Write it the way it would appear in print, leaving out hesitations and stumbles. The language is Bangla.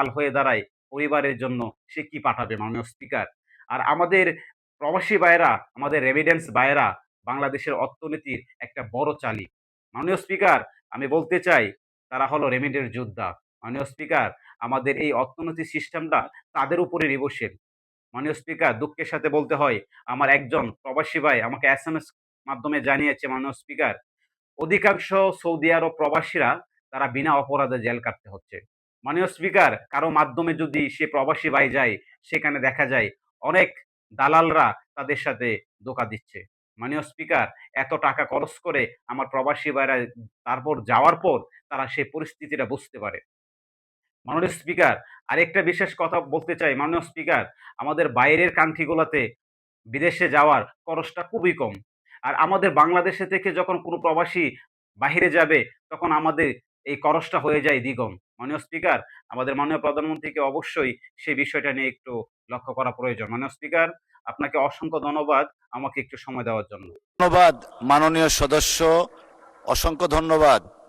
ঢাল হয়ে দাঁড়ায় পরিবারের জন্য, সে কি পাঠাবে মাননীয় স্পিকার? আর আমাদের প্রবাসী ভাইয়েরা, আমাদের রেমিটেন্স ভাইয়েরা বাংলাদেশের অর্থনীতির একটা বড় চালিক। মাননীয় স্পিকার, আমি বলতে চাই তারা হলো রেমিটেন্স যোদ্ধা। মাননীয় স্পিকার, আমাদের এই অর্থনৈতিক সিস্টেমটা তাদের উপরে নির্ভরশীল। মাননীয় স্পিকার, দুঃখের সাথে বলতে হয় আমার একজন প্রবাসী ভাই আমাকে এসএমএস মাধ্যমে জানিয়েছে মাননীয় স্পিকার, অধিকাংশ সৌদি আরব প্রবাসীরা তারা বিনা অপরাধে জেল কাটতে হচ্ছে। মাননীয় স্পিকার, কারো মাধ্যমে যদি সে প্রবাসী ভাই যায়, সেখানে দেখা যায় অনেক দালালরা তাদের সাথে ধোঁকা দিচ্ছে। মাননীয় স্পিকার, এত টাকা খরচ করে আমার প্রবাসী ভাইরা তারপর যাওয়ার পর তারা সেই পরিস্থিতিটা বুঝতে পারে। মাননীয় স্পিকার, আরেকটা বিশেষ কথা বলতে চাই মাননীয় স্পিকার, আমাদের বাইরের কান্ট্রিগুলোতে বিদেশে যাওয়ার খরচটা খুবই কম। আর আমাদের বাংলাদেশে থেকে যখন কোনো প্রবাসী বাহিরে যাবে, তখন আমাদের এই খরচটা হয়ে যায় দ্বিগুণ। মাননীয় স্পিকার, আমাদের মাননীয় প্রধানমন্ত্রীকে অবশ্যই সেই বিষয়টা নিয়ে একটু লক্ষ্য করা প্রয়োজন। মাননীয় স্পিকার, আপনাকে অসংখ্য ধন্যবাদ আমাকে একটু সময় দেওয়ার জন্য। ধন্যবাদ মাননীয় সদস্য, অসংখ্য ধন্যবাদ।